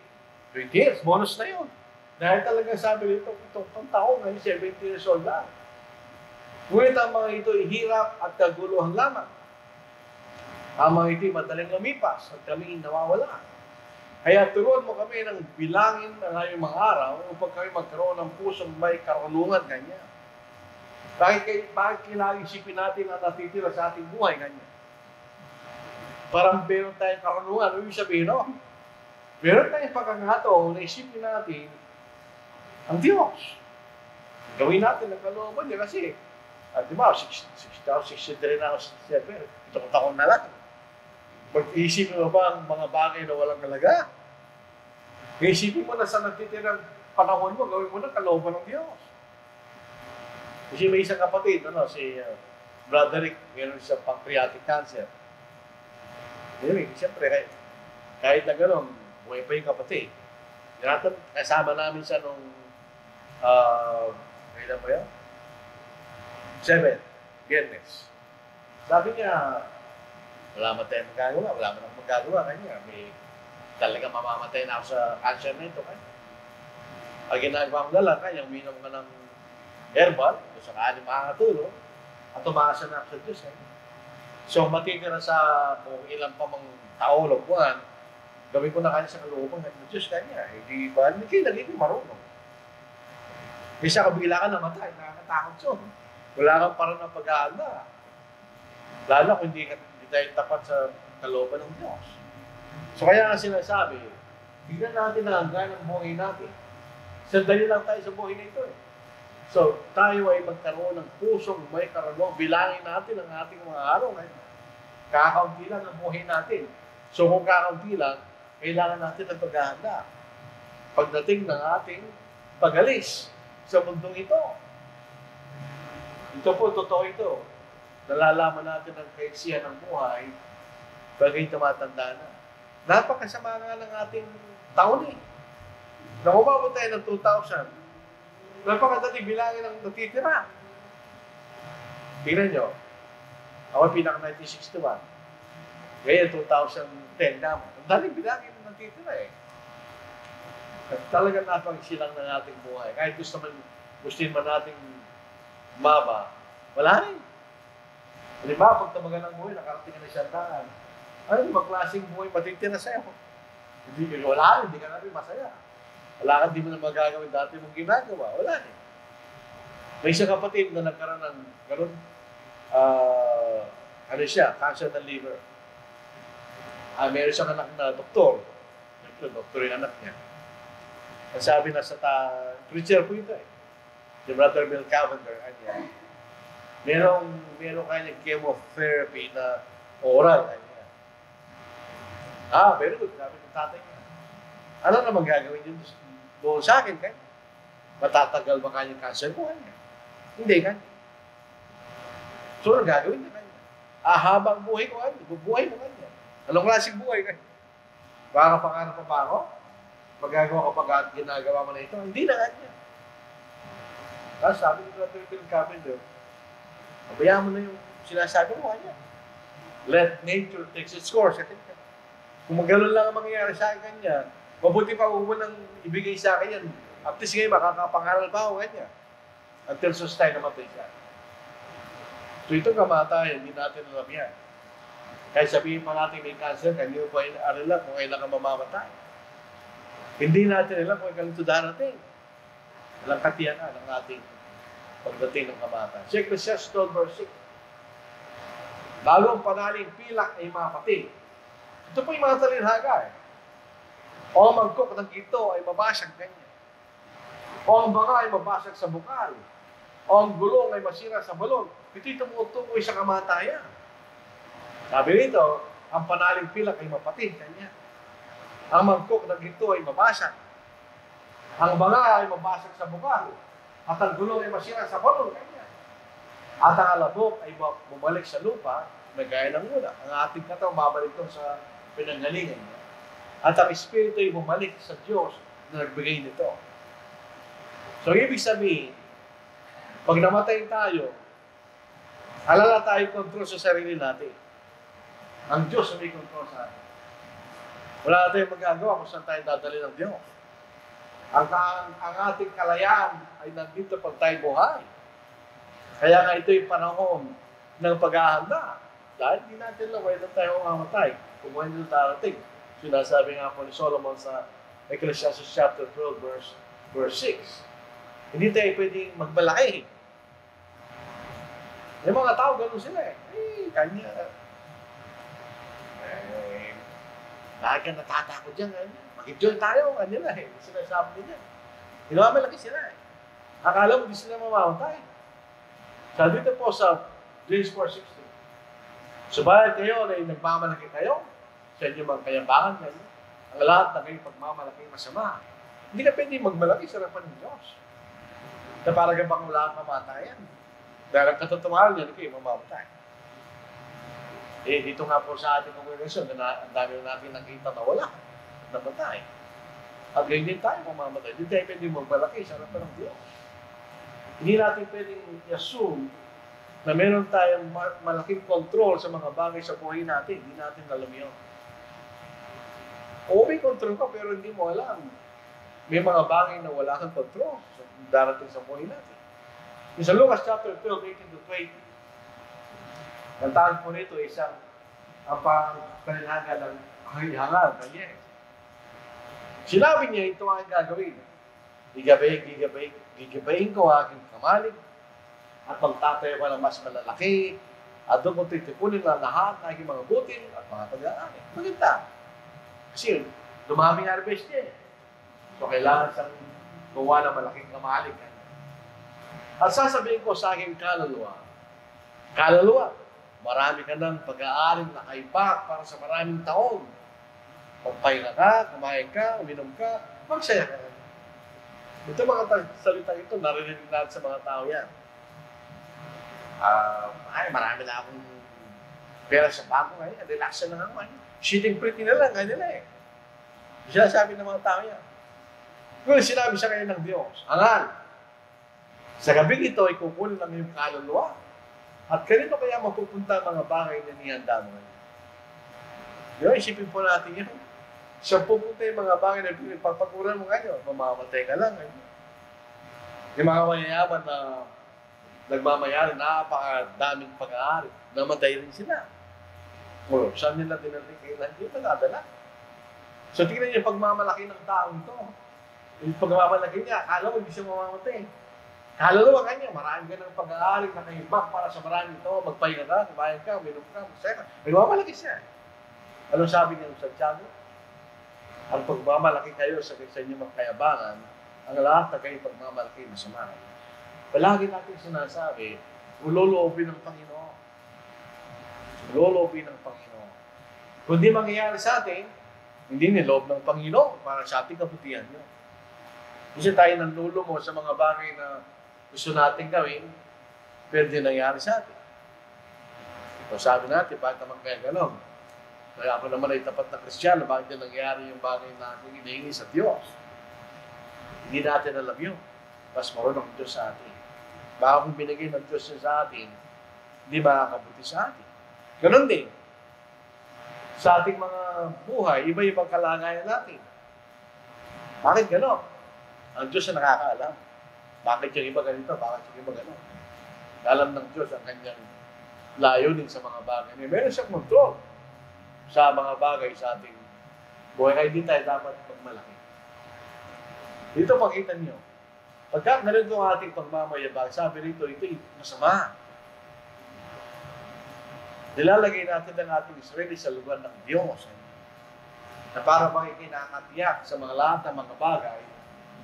20 years, bonus na yun. Dahil talaga sabi nito, itong taon ngayon, 70 years old lang. Ngunit ang mga ito ay hirap at kaguluhan lamang. Ang mga ito ay madaling lumipas at kami nawawala. Kaya turuan mo kami ng bilangin ng aming mga araw upang kami magkaroon ng pusong may karunungan ganyan. Bakit kailangan isipin natin ang natitira sa ating buhay ganyan? Parang meron tayong karunungan. Ano yung sabihin, no? Meron tayong pagkakataon na isipin natin ang Diyos. Gawin natin ang kalooban niya kasi, di ba, 63 na ako sa December, itong taon na lang. Pag-iisipin mo ba ang mga bagay na walang halaga? Isipin mo na sa nagtitirang panahon mo, gawin mo na kalooban ng Diyos. Kasi may isang kapatid, si Broderick, meron siyang pancreatic cancer. Siyempre, kahit na gano'n, buhay pa yung kapatid. Kasama namin siya nung, kailan ba yan? 7, Biyernes. Sabi niya, wala man tayong magagawa, wala man akong magagawa. Kanya, talaga mamamatay na ako sa cancer na ito. Ang ginagawa ko na lang, kanya, uminom ka ng herbal, kung sakali makakatulong, at umaasa na ako sa Diyos. So, matitira sa kung ilang pa mang taon o buwan, gawin ko na kanya sa kalooban ng Diyos kanya. Hindi ba? Hindi kayo nagiging marunong. Isa kabila ka namatay, nakakatakot yun. Wala kang parang ng pag-aanda. Lalo kung hindi tayo tapat sa kalooban ng Diyos. So kaya nga sinasabi, tignan natin ang hanggan ng buhay natin. Sandali lang tayo sa buhay na ito eh. So tayo ay magkaroon ng pusong may karunungan. Bilangin natin ang ating mga araw ngayon. Kakaunti lang ang buhay natin. So kung kakaunti lang, kailangan natin ng paghahanda. Pagdating ng ating pag-alis sa mundong ito. Ito po, totoo ito. Nalalaman natin ang kaisihan ng buhay bagay tumatanda na. Napakasama nga ng ating taon eh. Nakubabot tayo ng 2,000. Napakadating bilangin ang natitira. Tingnan nyo. Ako pinaka-1961. Ngayon, 2010 naman. Ang daling bilangin ang natitira eh. At talagang napagsilang ng ating buhay. Kahit gusto man nating maba, wala rin. Halimbawa, pag tamagan ng buhay, nakarating ka na siyang daan. Ano yung klaseng buhay matitira sa'yo? Wala rin, hindi ka na rin masaya. Wala ka, di mo na magagawin dati mong ginagawa. Wala rin. May isang kapatid na nagkaroon ng gano'n, cancer ng liver. Meron siyang anak na doktor. Doktor yung anak niya. Ang sabi na sa preacher po ito eh. Si Brother Bill Cavender, Merong kanyang chemotherapy na oral. Kanya. Very good. Sabi ng tatay niya. Ano naman gagawin yun doon sa akin? Kanya? Matatagal ba kanyang cancer ko? Kanya? Hindi, kanya. So, ano gagawin niya kanya? Habang buhay ko, kanya. Bubuhay mo kanya. Anong klaseng buhay kanya? Baka pangarap pa ba ako? Magagawa ko pag ginagawa mo na ito? Hindi na kanya. Tapos sabi ni Brother Bill Carpenter, abayaan mo na yung sinasabi mo kanya. Let nature take its course. Kung magano'n lang ang mangyayari sa akin kanya, mabuti pa kung nang ibigay sa akin yan. At least ngayon, makakapangaral pa ako kanya. Until such time namatay siya. So itong kamatayan, hindi natin alam yan. Kahit sabihin pa natin may cancer, kanyo pa alala kung kailan ka mamamatay. Hindi natin alam kung kailan ito darating. Walang katiyakan ang ating pagdating ng kamatayan. Si Ecclesiastes 12 verse 6. Bago ang panaling pilak ay mapatid. Ito po yung mga talinhaga eh. O ang mangkok ng gito ay mabasag kanya. O ang banga ay mabasag sa bukal. O ang gulong ay masira sa balon. Ito'y tumutukoy sa kamatayan. Sabi rito, ang panaling pilak ay mapatid kanya. Ang mangkok ng gito ay mabasag. Ang banga ay mabasag sa bukal. At ang gulong ay masira sa balon kanya. At ang alabok ay bumalik sa lupa na gaya ng una. Ang ating katawan babalik ito sa pinanggalingan niya. At ang Espiritu ay bumalik sa Diyos na nagbigay nito. So, ibig sabihin, pag namatay tayo, alala tayo kontrol sa sarili natin. Ang Diyos may kontrol sa atin. Wala na tayong magagawa kung saan tayo dadali ng Diyos. Ang ating kalayaan ay nandito pag tayo buhay. Kaya nga ito'y panahon ng pag-ahanda. Dahil di natin lang, wala tayo mamatay. Kung wala nito darating. Sinasabi nga po ni Solomon sa Ecclesiastes chapter 12 verse 6. Hindi tayo pwedeng magmalaki. Yung mga tao, ganun sila eh. Kanya. Bakit ka natatakot dyan? Mag-enjoy tayo. Kanila eh. Sinasabi nila. Malaki sila eh. Akala mo di sila mamamatay. Sabi dito po sa James 4:16. Subalit kayo na nagmamalaki kayo sa inyo mga kayambangan kayo. Ang lahat na kayo pagmamalaki masama. Hindi ka pwede magmalaki sa harapan ng Diyos. Na para bang wala kang mamatayan. Dahil ang katotohanan niya, hindi kayo mamamatay. Dito nga po sa ating kongregasyon, ang dami natin nakita na wala. Namatay. At ngayon din tayo mamamatay. Hindi tayo pwede magmalaki sa harapan ng Diyos. Hindi natin pwedeng i-assume na meron tayong malaking control sa mga bagay sa buhay natin. Hindi natin alam yun. O may control ka pero hindi mo alam. May mga bagay na wala kang control sa darating sa buhay natin. Sa Lucas chapter 12, 18-20, nantahan po nito isang ang pangkalilaga ng hangal kanya. Sinabi niya ito ang gagawin. Gigabayin ko aking kamalig at magtatayo ko ng mas malalaki at doon ko titipunin na lahat ng aking mga butil at mga pag-aari. Maganda. Kasi dumaming harvest niya. So kailangan siyang gawa ng malaking kamalig. At sasabihin ko sa aking kaluluwa, marami ka ng pag-aaring nakaibak para sa maraming taon. Pagpahinga ka, kumain ka, uminom ka, magsaya ka. Ito mga salita ito, narinig natin sa mga tao yan. Marami na akong pera sa bangko ngayon, relax na naman. Shitting pretty na lang, ganyan na eh. Siya sabi ng mga tao yan. Kung sinabi sa kayo ng Diyos, angal, sa gabing ito ay kukunin lang yung kaluluwa. At kanino kaya mapupunta ang mga bagay na nihanda mo ngayon? Yung isipin po natin yun. Siya pupunta yung mga bagay na pagpaguran mo ngayon, mamamatay ka lang. Yung mga mayayaman na nagmamayari, napakadaming pag-aari, namatay rin sila. O, saan nila dinating kailan? Hindi nadadala. So, tingnan niyo yung pagmamalaki ng taong ito. Yung pagmamalaki niya, akala mo hindi siya mamamatay. Kaluluwa kanya, marami ka ng pag-aaring nakaibak para sa maraming ito. Magpahinga ka, kumain ka, uminom ka, magsaya ka. Nagmamalaki siya. Anong sabi niya sa Santiago? Ang pagmamalaki kayo sa inyong mga kayabangan, ang lahat na kayo pagmamalaki masama. Palagi natin sinasabi, Uloloobin ng Panginoon. Uloloobin ng Panginoon. Kung di mangyayari sa atin, hindi niloob ng Panginoon para sa ating kabutihan yun. Kasi tayo nanlulumo sa mga bagay na gusto natin gawin, pero di nangyari sa atin. So sabi natin, bakit naman kaya gano'n? Kaya ako naman ay tapat na Kristiyano, bakit din nangyari yung bagay na ating hinihingi sa Diyos? Hindi natin alam yun. Mas marunong ang Diyos sa atin. Baka kung binigay ng Diyos sa atin, hindi makakabuti sa atin. Ganon din. Sa ating mga buhay, iba-ibang kalagayan natin. Bakit ganon? Ang Diyos na nakakaalam. Bakit yung iba ganito? Bakit yung iba ganon? Alam ng Diyos ang kanyang layunin sa mga bagay. Meron siyang control sa mga bagay sa ating buhay. Kaya hindi tayo dapat magmalaki. Dito pakita niyo. Pagka ganito ang ating pagmamayabang, sabi rito, ito'y masama. Nilalagay natin ang ating sarili sa lugar ng Diyos. Na para bang ikinakatiyak sa mga lahat ng mga bagay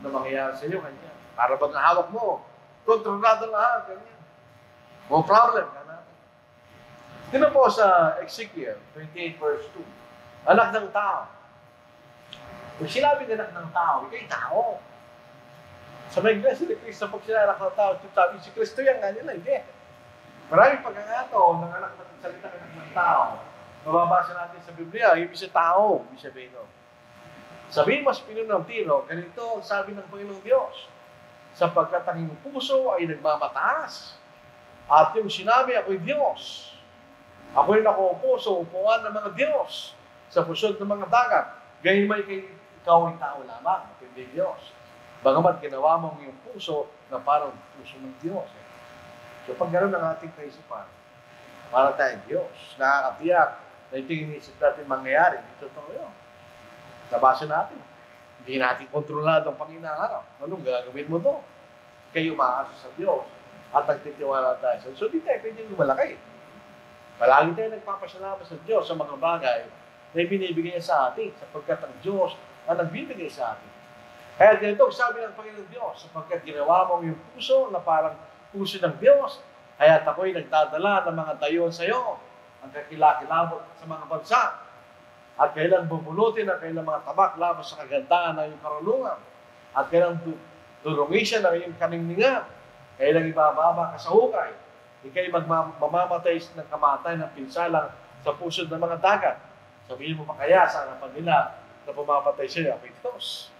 na mangyayari sa iyo, kanya. Para bang hawak mo, kontrolado lahat, kanya. No problem, kanya. Dito po sa Ezekiel 28 verse 2, anak ng tao. Kung sinabi ng anak ng tao, ikay tao. Sa mga iglesia ni Cristo, pag sila anak ng tao, si Cristo yan, ganyan lang, hindi. Maraming pagkakataon ng anak ng salita ng tao. Mababasa natin sa Biblia, ibig sa tao, ibig sabihin no. Sabihin mas Pinoy ng tiro, ganito ang sabi ng Panginoong Diyos. Sapagkat ang iyong puso ay nagmamataas. At yung sinabi, ako'y Diyos. Ako'y nakaupo sa upuan ng mga Diyos sa pusod ng mga dagat. Gayun may ikaw ay tao lamang, at hindi Diyos. Bagamat ginawa mo ang iyong puso na parang puso ng Diyos. So pag gano'n ang ating kaisipan, para tayong Diyos, nakakatiyak na ito yung inisip natin mangyayari. Ito totoo yun. Nabasa natin. Hindi natin kontrolado ang Panginoon. Anong gagawin mo to? Kayo maasa sa Diyos at nagtitiwala tayo sa Diyos. So di tayo pwede lumalaki. Palagi tayo nagpapasalamat sa Diyos sa mga bagay na ibinibigay sa atin sapagkat ang Diyos ang nagbibigay sa atin. Kaya ganito, sabi ng Panginoon Diyos, sapagkat ginawa mo yung puso na parang puso ng Diyos, kaya ako'y nagdadala ng mga dayon sa iyo, ang kakilakilabot sa mga bansa, at kailan bubulutin ang kailang mga tabak laban sa kagandahan ng iyong karunungan, at kailan durungisan ang iyong kaningningan, kailan ibababa ka sa hukay, ikay mamamatay ng kamatay ng pinsalang sa puso ng mga dagat. Sabihin mo pa kaya sa harapan nila na pumamatay siya, ako'y Diyos.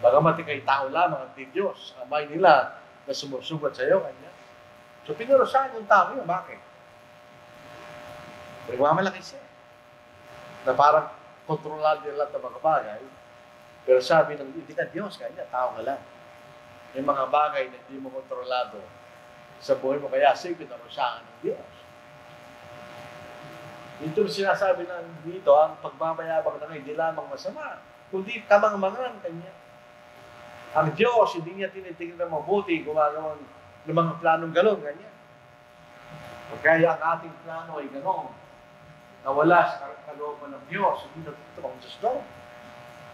Bagamat ikay tao lamang at di Diyos, amay nila na sumusugat sa iyo, kanya. So, pinurusahan yung tao yun. Bakit? Nagmamalaki siya. Na parang kontrolado yung lahat ng mga bagay. Pero sabi ng, hindi ka Diyos, kanya, tao ka lang. Yung mga bagay na hindi mo kontrolado sa buhay mo, kaya sige, pinurusahan ng Diyos. Ito sinasabi ng dito, ang pagmamayabang na hindi lamang masama, kundi kamang-mangan kanya. Ang Diyos, hindi niya tinitingnan ng mabuti, gumagawa ng mga planong gano'n, ganyan. Kaya ang ating plano ay gano'n, na wala sa kalooban ng Diyos, hindi natutuwa ang Diyos doon.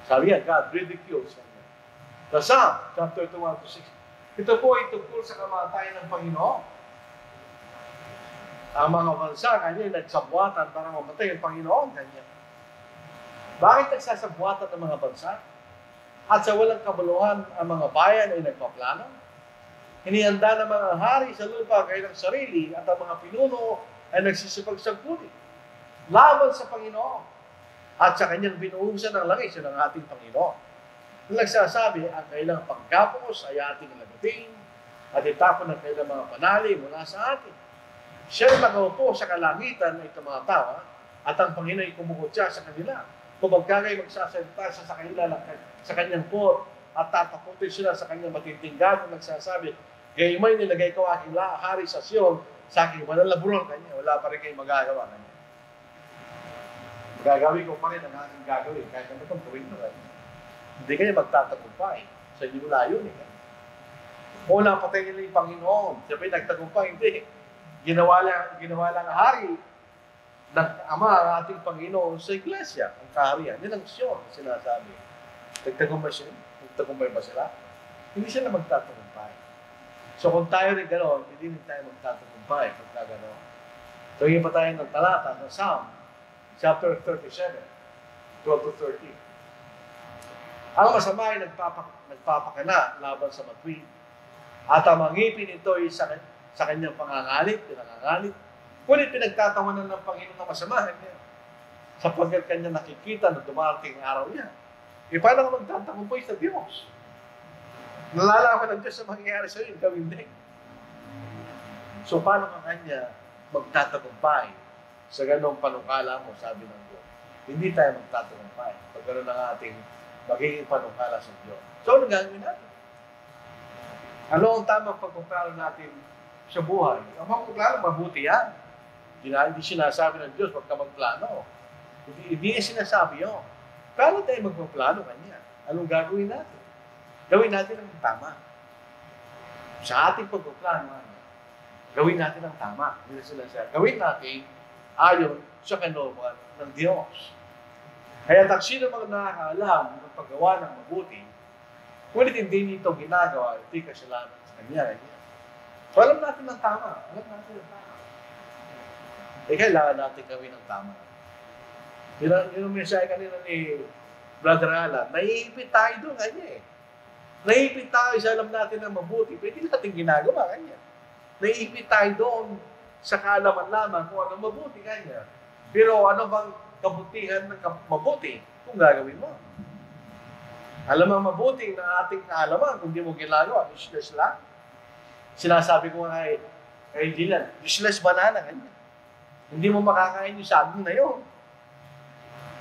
Sabi yan, God ridicules kanya. The Psalm, chapter 2:6. Ito po ay tungkol sa kamatayan ng Panginoon. Ang mga bansa, kanya, nagsabwatan para mamatay ang Panginoon, kanya. Bakit nagsasabwatan ng mga bansa? At sa walang kabuluhan, ang mga bayan ay nagpaplano. Hinihanda ng mga hari sa lupa kailang sarili at ang mga pinuno ay nagsisipagsagpuli. Laban sa Panginoon at sa kanyang binuhusan ng langis ng ating Panginoon. Nagsasabi, ang kailang pagkapos ay ating lagutin at itapon ang kailang mga panali mula sa atin. Siya ay nakaupo sa kalangitan na tumatawa at ang Panginoon ay kumukutya sa kanila. Kung magkagay magsasalita sa kanila sa kanyang por at tatakutin sila sa kanyang matitinggan at nagsasabi, gayong may nilagay ko aking hari sa Sion, sa aking malalaburon kanya, wala pa rin kayong magagawa kanya. Gagawin ko pa rin ang aking gagawin, kahit ano itong tuwing na kanya. Hindi kayo magtatagumpay sa inyong layon. Una patay nila yung Panginoon, sabi nagtagumpay, hindi. Ginawa lang hari ng Ama ang ating Panginoon sa Iglesia, ang kaharian. Yan ang Sion, sinasabi. Nagtagumpay ba sila? Hindi sila magtatagumpay. So kung tayo rin gano'n, hindi rin tayo magtatagumpay pagka gano'n. So hingin pa tayo ng talata sa Psalm, chapter 37, 12 to 13. Ang masama ay nagpapakana laban sa matuwid. At ang mangipin ito ay sa kanyang pinangangalit. Ngunit pinagtatawanan ng Panginoon na masamahan niya. Sapagkat kanya nakikita na dumarating ang araw niya. E paano ka magtatagumpay sa Diyos? Nalalaman ng Diyos sa mangyayari sa iyo, gawin din. So paano ka kanya magtatagumpay sa ganong panukala mo, sabi ng Diyos? Hindi tayo magtatagumpay pag gano'n ang ating magiging panukala sa Diyos. So ano gagawin natin? Ano ang tamang pagpaplano natin sa buhay? Ang pagpaplano, mabuti yan. Hindi sinasabi ng Diyos, wag ka magplano. Hindi niya sinasabi yun. Paano tayo magpaplano kanya? Anong gagawin natin? Gawin natin ang tama. Sa ating pagpaplano, gawin natin ang tama. Hindi sinasabi. Gawin natin ayon sa kalooban ng Diyos. Kaya sino mga nakakaalam ng paggawa ng mabuti, ngunit hindi nito ginagawa, ito'y kasalanan sa kanya. So alam natin ang tama. Alam natin ang tama. Kailangan natin gawin ang tama. Yun ang mensahe kanina ni Brother Alan. Naiipit tayo doon kanya eh. Naiipit tayo sa alam natin ang mabuti, pero hindi natin ginagawa kanya. Naiipit tayo doon sa kaalaman lamang kung ano mabuti kanya. Pero ano bang kabutihan ng mabuti kung gagawin mo? Alam ang mabuti na ating kaalaman kung di mo ginagawa, useless lang. Sinasabi ko nga kay Dylan, useless banana kanya. Hindi mo makakain yung saging na yun.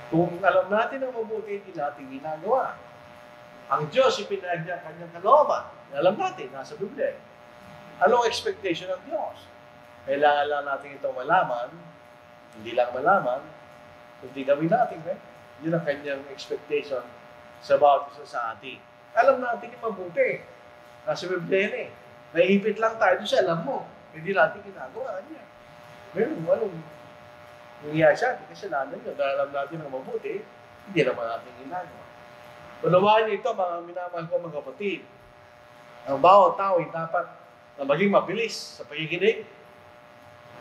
Kung alam natin ang mabuti, hindi natin ginagawa. Ang Diyos, ipinahayag niya kanyang kalooban. Alam natin, nasa Biblia. Anong expectation ng Diyos? Kailangan lang natin itong malaman, hindi lang malaman, kundi gawin natin. Yun ang kanyang expectation sa bawat isa sa atin. Alam natin yung mabuti. Nasa Biblia eh. Naipit lang tayo sa alam mo. Hindi natin ginagawa niya. Meron, anong nangyayari sa atin? Kasalanan nyo. Dahil alam natin ang mabuti, hindi naman natin ginagawa. Unawaan niyo ito, mga minamahal ko mga kapatid. Ang bawat tao ay dapat na maging mabilis sa pakikinig.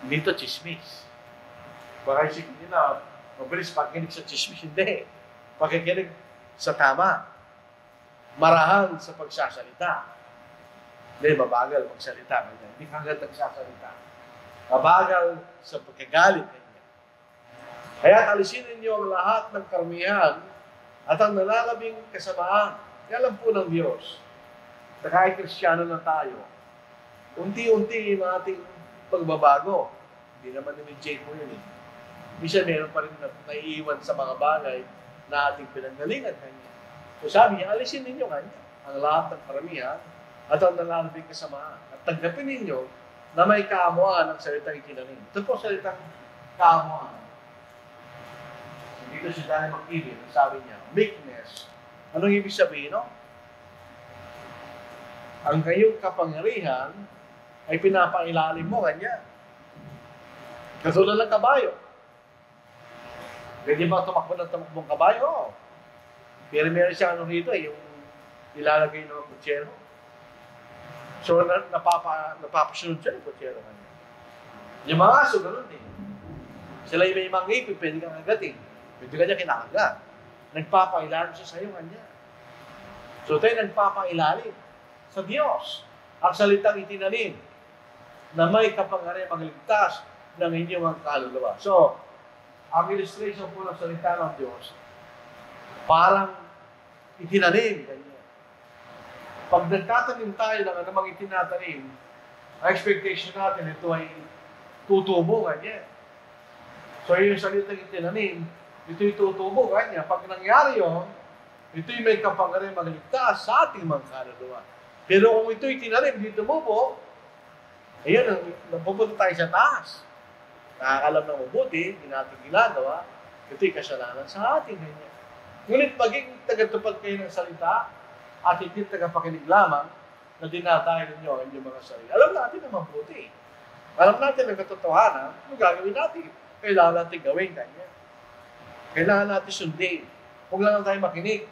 Hindi ito chismis. Baka isipin nyo na, mabilis pakikinig sa chismis. Hindi. Pakikinig sa tama. Marahan sa pagsasalita. Hindi, mabagal magsalita. Hindi kagad nagsasalita. Mabagal sa pagkagalit kanya. Kaya alisin ninyo ang lahat ng karamihan at ang nalalabing kasamaan. Alam po ng Diyos na kahit Kristiyano na tayo, unti-unti yung ating pagbabago. Hindi naman ni-reject mo yun eh. Minsan meron pa rin naiiwan sa mga bagay na ating pinanggalingan kanya. So sabi niya, alisin ninyo kanya ang lahat ng karamihan at ang nalalabing kasamaan. At tanggapin ninyo na may kaamuan ang salitang itinanim. Ito po salitang kaamuan. Dito si Danny McKibben, sabi niya, meekness. Anong ibig sabihin, no? Ang kayong kapangyarihan ay pinapailalim mo kanya. Katulad ng kabayo. Pwede ba tumakbo ng tumakbong kabayo? Oo. Pero meron siya ano rito, yung ilalagay ng kutsero. So, napapasunod siya ng kutsero kanya. Yung mga aso, ganun din. Sila yung may mga ngipin, pwede kang agatin. Pwede ka niya kinakagat. Nagpapailalim siya sa iyo kanya. So, tayo nagpapailalim sa Diyos. Ang salitang itinanim na may kapangyarihan magligtas ng inyong mga kaluluwa. So, ang illustration po ng salita ng Diyos, parang itinanim. Ganyan. Pag nagtatanim tayo ng anumang itinatanim, ang expectation natin ito ay tutubo. Ganyan. So, yung salitang itinanim, ito'y tutubo. Ganyan. Pag nangyari yun, ito'y may kapangyarihan magligtas sa ating mga kaluluwa. Pero kung ito'y tinanim, di tumubo, ayun, napupunta tayo sa taas. Nakakalam ng mabuti, hindi natin ginagawa, ito'y kasalanan sa ating ganyan. Ngunit maging tagatupad kayo ng salita at hindi tagapakinig lamang na dinatayo ninyo ang inyong mga sarili. Alam natin ang mabuti. Alam natin ang katotohanan, ano gagawin natin? Kailangan natin gawin ganyan. Kailangan natin sundin. Huwag lang tayo makinig.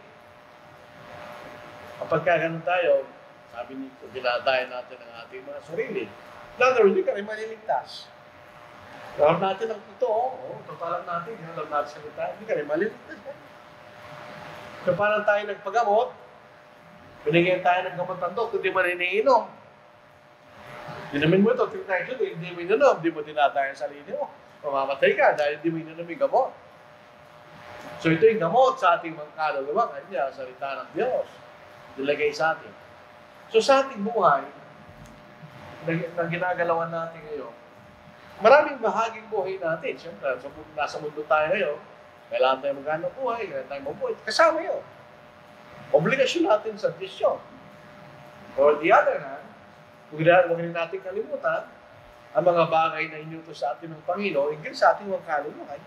Kapag ganun tayo, Sabi ni, dinadayan natin ang ating mga sarili. Lalo, hindi ka rin maliligtas. Alam natin ang totoo. Totalan natin. Alam natin salita. Hindi ka rin maliligtas. So, parang tayo nagpagamot, binigyan tayo ng gamot ng doktor, hindi mo rin iniinom. Dinamin mo ito, hindi mo ininom, hindi mo dinadayan sa sarili mo. Mamamatay ka dahil hindi mo ininom yung gamot. So, ito yung gamot sa ating mga kaluluwa, kanya, salita ng Diyos. Nilagay sa atin. So, sa ating buhay, na ginagalawan natin ngayon, maraming bahaging buhay natin. Siyempre, nasa mundo tayo ngayon, kailangan tayo maghanap buhay, kailangan tayo mabuhay. Kasama yun. Obligasyon natin sa Diyos yun. Or the other hand, huwag rin natin kalimutan ang mga bagay na inutos sa atin ng Panginoon, hinggang sa ating mga kaluluwa.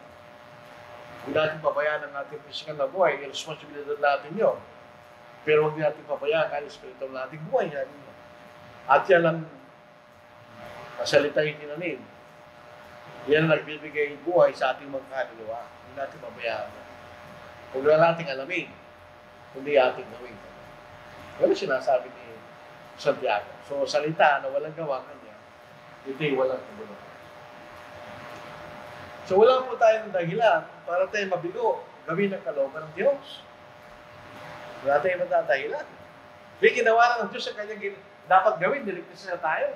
Huwag natin pabayaan ang ating physical na buhay, yung responsibilidad natin yun. Pero huwag natin pabayaan ang spiritual nating buhay. At yan ang salita yung tinanim. Yan ang nagbibigay buhay sa ating mga kaluluwa. Hindi natin pabayaan. Huwag na natin alamin, kundi ating gawin. Ano sinasabi ni Santiago? So, salita na walang gawa kanya, ito'y walang kabuluhan. So, wala po tayong dahilan para tayo mabigo, gawin ang kalooban ng Diyos. Wala tayong matadahilan. May ginawa na ng Diyos sa kanyang dapat gawin, niligtas na tayo.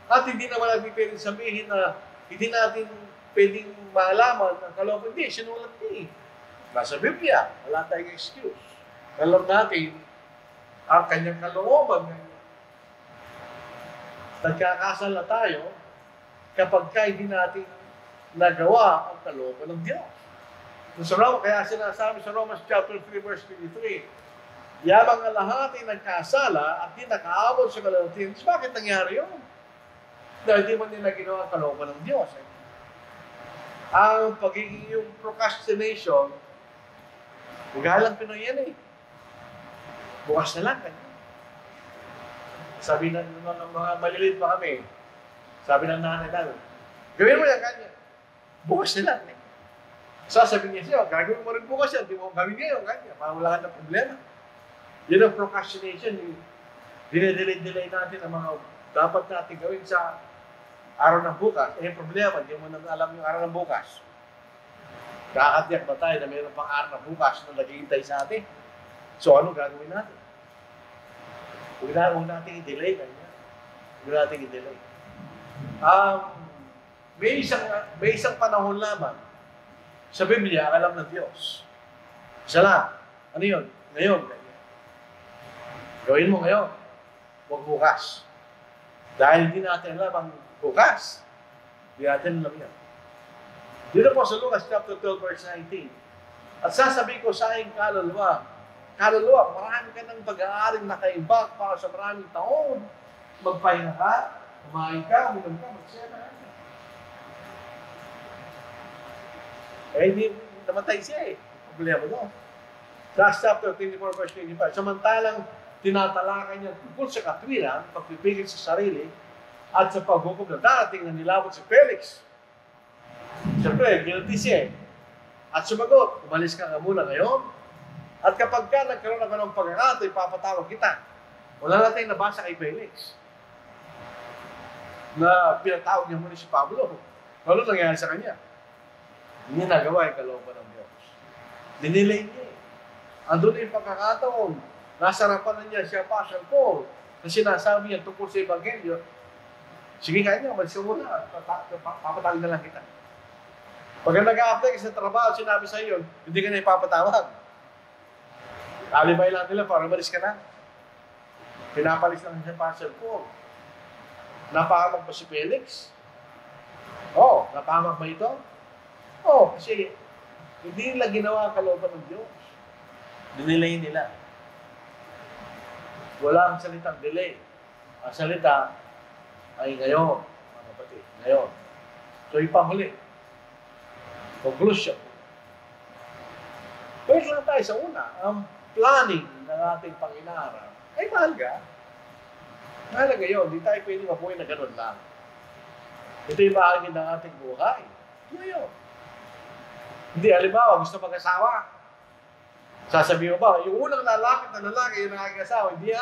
At hindi naman natin pwedeng sabihin na hindi natin pwedeng malaman ang kalooban. Hindi, sinulat niya. Nasa Biblia, wala tayong excuse. Alam natin ang kanyang kalooban. Nagkakasal na tayo kapag hindi natin nagawa ang kalooban ng Diyos. So, kaya sinasabi sa Romans chapter 3 verse 23, yabang ang lahat ay nagkasala at di nakaabot sa kalooban. Bakit nangyari yun? Dahil di mo nila ginawa ang kalooban ng Diyos. Ang pagiging yung procrastination, magalang Pinoy yan eh. Bukas na lang. Sabi ng mga maliliit pa kami, sabi ng nanay namin, gawin mo yan kanya. Bukas na lang eh. Sasabihin niya siya, gagawin mo rin bukas yan, di mo gawin ngayon kanya, para wala ka ng problema. Yun ang procrastination. Dinedelay natin ang mga dapat natin gawin sa araw ng bukas. Eh, yung problema, hindi mo naman alam yung araw ng bukas. Kakatiyak ba tayo na mayroon pang araw ng bukas na naghihintay sa atin? So, ano gagawin natin? Huwag natin i-delay kanya. Huwag natin i-delay. May isang panahon lamang sa Biblia, alam ng Diyos. Isa lang. Ano yun? Ngayon. Gawin mo ngayon. Huwag bukas. Dahil hindi natin alam ang bukas. Hindi natin alam yan. Dito po sa Lucas chapter 12 verse 19. At sasabihin ko sa aking kaluluwa, marami ka ng pag-aaring nakaimbak para sa maraming taon. Magpahinga ka, kumain ka, uminom ka, magsaya ka. Eh, hindi namatay siya eh. Problema doon. Last chapter 24 verse 25. Samantalang tinatalakay niya tungkol sa katwiran, pagpipigil sa sarili, at sa paghukom na darating na nilabot si Felix. Siyempre, guilty siya eh. At sumagot, umalis ka nga muna ngayon. At kapag ka nagkaroon ako ng pagkakataon, ipapatawag kita. Wala natin nabasa kay Felix na pinatawag niya muna si Pablo. Ano nangyari sa kanya? Hindi nagawa yung kalooban ng Diyos. Dinilay niya eh. Andun yung pagkakataon. Nasa harapan na niya siya Apostle Paul na sinasabi niya tungkol sa Ebanghelyo. Sige kaya niya, malis ka muna. Papatawag na lang kita. Pag nag-a-apply ka sa trabaho, sinabi sa iyo, hindi ka na ipapatawag. Alibay lang nila para malis ka na. Pinapalis lang siya Apostle Paul. Napahamag ba si Felix? Oo. Napahamag ba ito? Oo. Kasi hindi nila ginawa ang kalooban ng Diyos. Dinilay nila. Wala ang salitang delay. Ang salita ay ngayon, mga kapatid. Ngayon. So, ipahuli. Conclusion. Pwede lang tayo sa una. Ang planning ng ating Panginoon ay mahalaga. Mahalaga yun. Hindi tayo pwede mabuhay na gano'n lang. Ito yung bahagi ng ating buhay. Ngayon. Hindi, halimbawa, gusto mag-asawa. Sasabihin mo ba, yung unang lalapit na lalaki, yung nakakasawa, hindi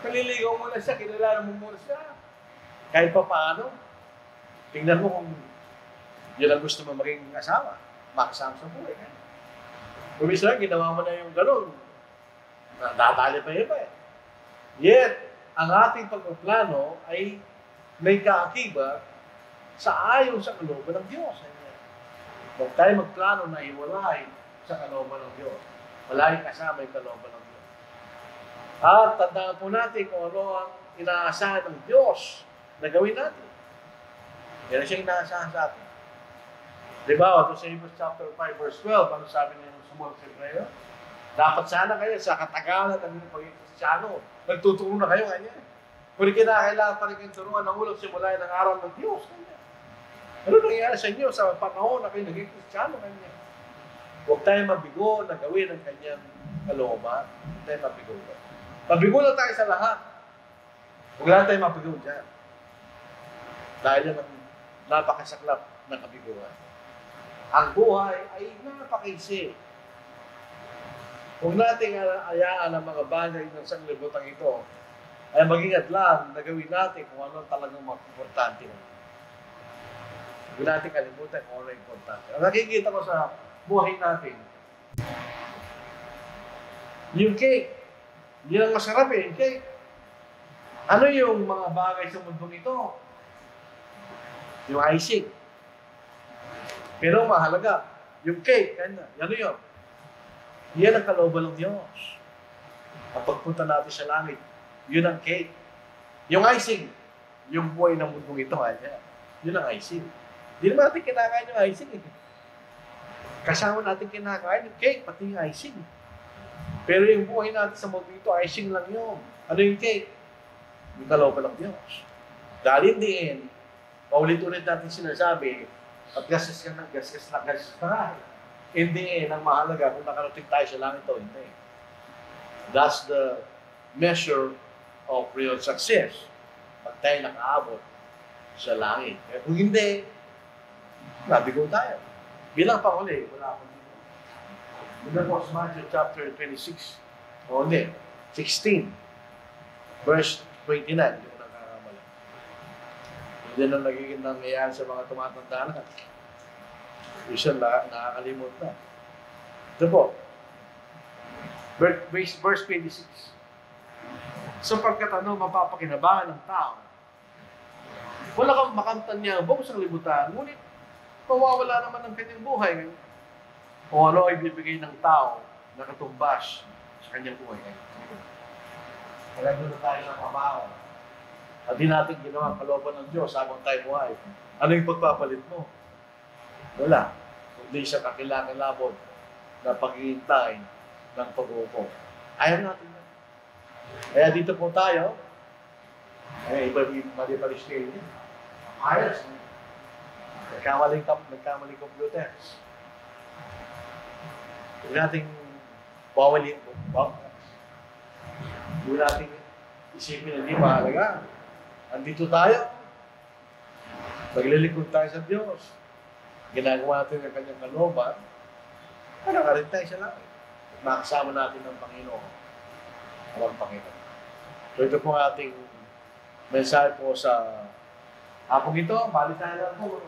Naliligaw mo na siya, kilala mo muna siya. Kahit pa paano, tingnan mo kung yun ang gusto mo maging asawa, makasama sa buhay. Kung minsan, ginawa mo na yung gano'n, dadali pa iba eh. Yet, ang ating pagpaplano ay may kaakibat sa ayon sa kalooban ng Diyos. Huwag tayo magplano na hiwalay sa kalooban ng Diyos. Palagi kasama yung kalooban ng Diyos. At tandaan po natin kung ano ang inaasahan ng Diyos na gawin natin. Yan siya inaasahan sa atin. Diba? Ito sa Hebrews chapter 5 verse 12, ano sabi niya ng sumulat sa Hebreo? Dapat sana kayo sa katagalan ng inyong pagiging Kristiyano. Nagtuturo na kayo kanya. Kung kinakailangan pa rin kayong turuan ng ulo simula ng araw ng Diyos. Kanya. Ano nangyayari sa inyo sa panahon na kayo naging Kristiyano kanya? Huwag tayo mabigo na gawin ang kanyang kalooban. Huwag tayo mabigo. Mabigo lang tayo sa lahat. Huwag lang tayo mabigo dyan. Dahil yan ang napakasaklap na kabiguan. Ang buhay ay napakaisi. Huwag nating ayaan ang mga bagay ng sanglibutan ito ay maging adlan na gawin natin kung ano talagang importante. Huwag natin kalimutan kung ano importante. Ang nakikita ko sa buhay natin, yung cake, yun ang masarap eh, yung cake. Ano yung mga bagay sa mundong ito? Yung icing. Pero mahalaga, yung cake, ano yun? Yan ang kalooban ng Diyos. Ang pagpunta natin sa langit, yun ang cake. Yung icing, yung buhay ng mundong ito, yun ang icing. Hindi naman natin kinakain yung icing. Kasama natin kinakain yung cake, pati yung icing. Pero yung buhay natin sa mundo ito, icing lang yun. Ano yung cake? Yung kalooban ng Diyos. Dahil in the end, paulit-ulit natin sinasabi, at gasgas ka ng gasgas na. In the end, ang mahalaga kung nakarating tayo sa langit o hindi. That's the measure of real success. Pag tayo nakaabot sa langit. Kaya kung hindi, nabigo tayo. Bilang panguli, wala akong dito. Muna po sa Matthew chapter 26. O hindi, 16. Verse 29. Hindi ko nakakamali. Hindi na nagiging nangyayari sa mga tumatanda na. Isa nakakalimot na. Ito po. Verse 26. Sapagkat mapapakinabangan ng tao. Wala kang makamtan niya buong sa libutan, ngunit mawawala naman ang kanyang buhay. Kung ano ay bibigay ng tao na katumbas sa kanyang buhay. Kaya doon tayo ng kabaho. At di natin ginawa ang kalooban ng Diyos habang tayo buhay. Ano yung pagpapalit mo? Wala. Kundi siya kakilakilabot na paghihintay ng pag-uupo. Ayaw natin na. Kaya dito po tayo, mali-palis kayo din. Ayos. Nagkamaling computer. Huwag natin bawalin po. Huwag natin isipin na hindi mahalaga. Andito tayo. Maglilikod tayo sa Diyos. Ginagawa natin ang kanyang kalooban, para ka rin tayo sa langit. Makasama natin ng Panginoon. Ang Panginoon. So ito po ating mensahe po sa hapong ito. Balik tayo lang po.